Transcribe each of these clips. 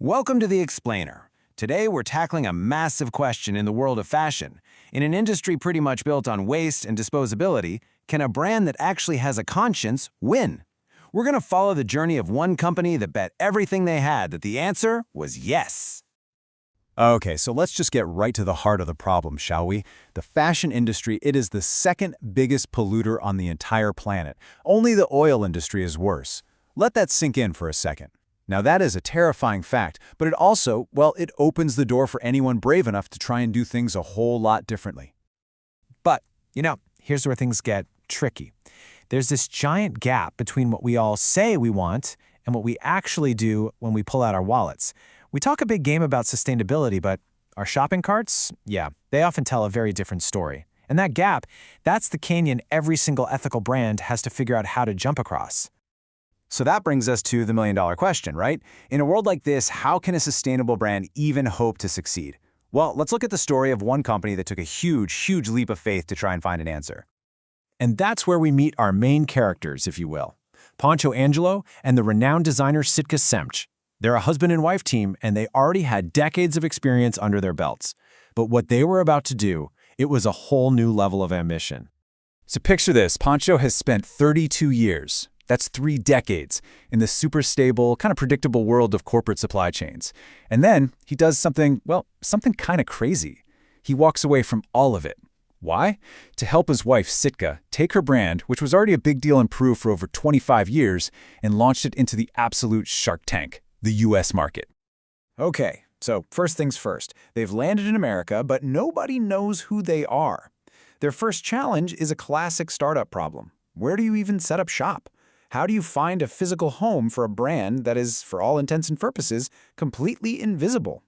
Welcome to The Explainer. Today we're tackling a massive question in the world of fashion. In an industry pretty much built on waste and disposability, can a brand that actually has a conscience win? We're going to follow the journey of one company that bet everything they had that the answer was yes. Okay, so let's just get right to the heart of the problem, shall we? The fashion industry, it is the second biggest polluter on the entire planet. Only the oil industry is worse. Let that sink in for a second. Now that is a terrifying fact, but it also, well, it opens the door for anyone brave enough to try and do things a whole lot differently. But, here's where things get tricky. There's this giant gap between what we all say we want and what we actually do when we pull out our wallets. We talk a big game about sustainability, but our shopping carts, they often tell a very different story. And that gap, that's the canyon every single ethical brand has to figure out how to jump across. So that brings us to the million-dollar question, right? In a world like this, how can a sustainable brand even hope to succeed? Well, let's look at the story of one company that took a huge leap of faith to try and find an answer. And that's where we meet our main characters, if you will. Pancho DAngelo and the renowned designer Sitka Semsch. They're a husband and wife team, and they already had decades of experience under their belts. But what they were about to do, it was a whole new level of ambition. So picture this, Pancho has spent 32 years. That's 3 decades in the super stable, kind of predictable world of corporate supply chains. And then he does something kind of crazy. He walks away from all of it. Why? To help his wife, Sitka, take her brand, which was already a big deal in Peru for over 25 years, and launched it into the absolute shark tank, the U.S. market. Okay, so first things first. They've landed in America, but nobody knows who they are. Their first challenge is a classic startup problem. Where do you even set up shop? How do you find a physical home for a brand that is, for all intents and purposes, completely invisible?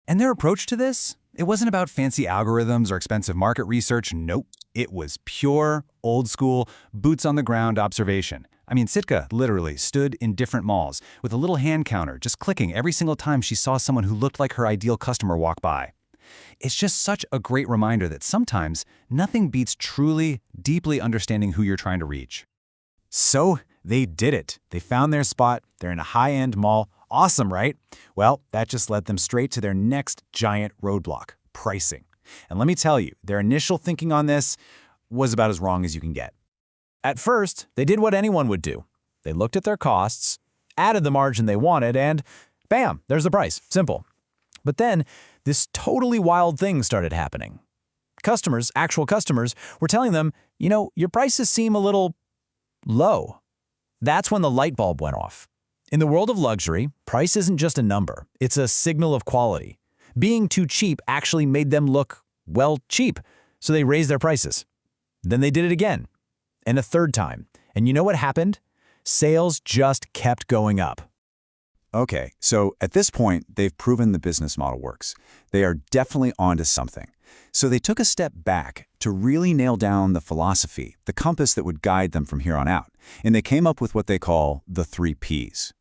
And their approach to this? It wasn't about fancy algorithms or expensive market research. Nope. It was pure, old-school, boots-on-the-ground observation. I mean, Sitka literally stood in different malls with a little hand counter, just clicking every single time she saw someone who looked like her ideal customer walk by. It's just such a great reminder that sometimes nothing beats truly, deeply understanding who you're trying to reach. So they did it. They found their spot. They're in a high-end mall. Awesome, right? Well, that just led them straight to their next giant roadblock, pricing. And let me tell you, their initial thinking on this was about as wrong as you can get. At first, they did what anyone would do. They looked at their costs, added the margin they wanted, and bam, there's the price. Simple. But then, this totally wild thing started happening. Customers, actual customers, were telling them, your prices seem a little low. That's when the light bulb went off. In the world of luxury, price isn't just a number. It's a signal of quality. Being too cheap actually made them look, cheap. So they raised their prices. Then they did it again. And a third time. And you know what happened? Sales just kept going up. Okay, so at this point, they've proven the business model works. They are definitely onto something. So they took a step back to really nail down the philosophy, the compass that would guide them from here on out. And they came up with what they call the 3 Ps.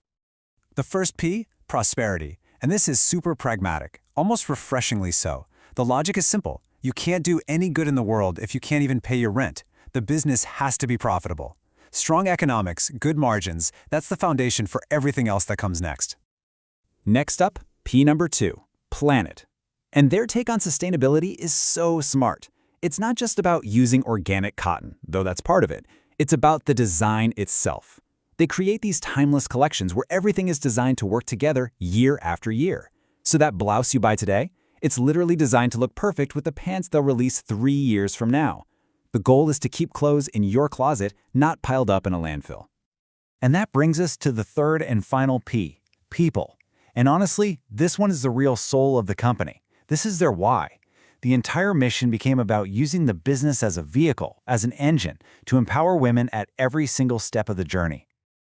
The first P, prosperity. And this is super pragmatic, almost refreshingly so. The logic is simple. You can't do any good in the world if you can't even pay your rent. The business has to be profitable. Strong economics, good margins, that's the foundation for everything else that comes next. Next up, P number 2, planet. And their take on sustainability is so smart. It's not just about using organic cotton, though that's part of it. It's about the design itself. They create these timeless collections where everything is designed to work together year after year. So that blouse you buy today, it's literally designed to look perfect with the pants they'll release 3 years from now. The goal is to keep clothes in your closet, not piled up in a landfill. And that brings us to the third and final P, people. And honestly, this one is the real soul of the company. This is their why. The entire mission became about using the business as a vehicle, as an engine, to empower women at every single step of the journey.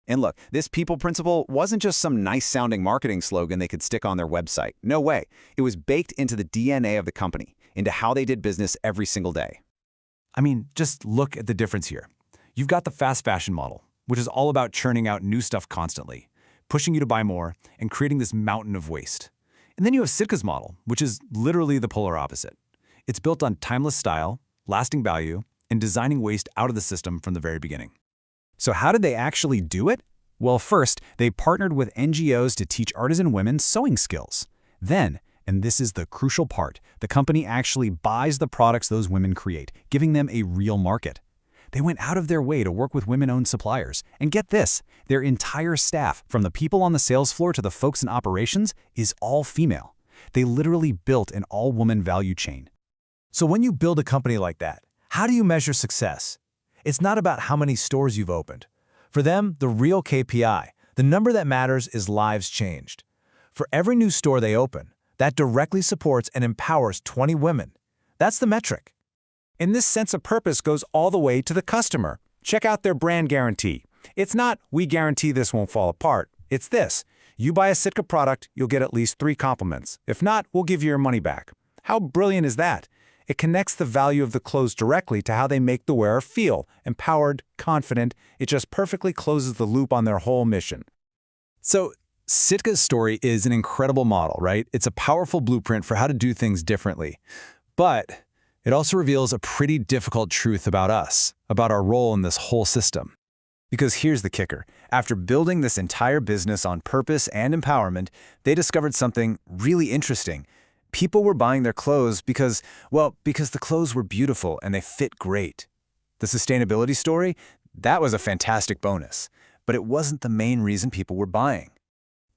And look, this people principle wasn't just some nice-sounding marketing slogan they could stick on their website. No way. It was baked into the DNA of the company, into how they did business every single day. I mean, just look at the difference here. You've got the fast fashion model, which is all about churning out new stuff constantly, pushing you to buy more, and creating this mountain of waste. And then you have Sitka's model, which is literally the polar opposite. It's built on timeless style, lasting value, and designing waste out of the system from the very beginning. So how did they actually do it? Well, first, they partnered with NGOs to teach artisan women sewing skills. Then, and this is the crucial part, the company actually buys the products those women create, giving them a real market. They went out of their way to work with women-owned suppliers. And get this, their entire staff, from the people on the sales floor to the folks in operations, is all female. They literally built an all-woman value chain. So when you build a company like that, how do you measure success? It's not about how many stores you've opened. For them, the real KPI, the number that matters, is lives changed. For every new store they open, that directly supports and empowers 20 women. That's the metric. And this sense of purpose goes all the way to the customer. Check out their brand guarantee. It's not, we guarantee this won't fall apart. It's this, you buy a Sitka product, you'll get at least 3 compliments. If not, we'll give you your money back. How brilliant is that? It connects the value of the clothes directly to how they make the wearer feel, empowered, confident. It just perfectly closes the loop on their whole mission. So Sitka's story is an incredible model, right? It's a powerful blueprint for how to do things differently. But it also reveals a pretty difficult truth about us, about our role in this whole system. Because here's the kicker. After building this entire business on purpose and empowerment, they discovered something really interesting. People were buying their clothes because the clothes were beautiful and they fit great. The sustainability story, that was a fantastic bonus, but it wasn't the main reason people were buying.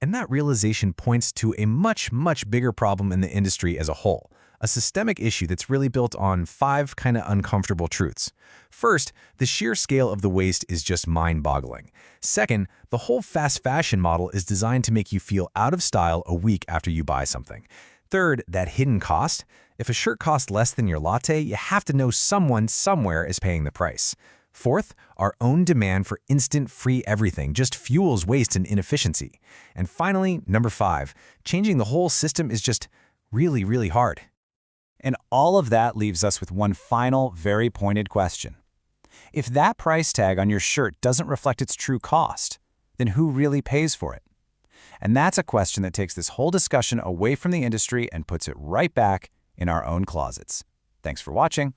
And that realization points to a much, much bigger problem in the industry as a whole, a systemic issue that's really built on 5 kind of uncomfortable truths. First, the sheer scale of the waste is just mind-boggling. Second, the whole fast fashion model is designed to make you feel out of style a week after you buy something. Third, that hidden cost. If a shirt costs less than your latte, you have to know someone somewhere is paying the price. Fourth, our own demand for instant free everything just fuels waste and inefficiency. And finally, number 5, changing the whole system is just really, really hard. And all of that leaves us with one final, very pointed question. If that price tag on your shirt doesn't reflect its true cost, then who really pays for it? And that's a question that takes this whole discussion away from the industry and puts it right back in our own closets. Thanks for watching.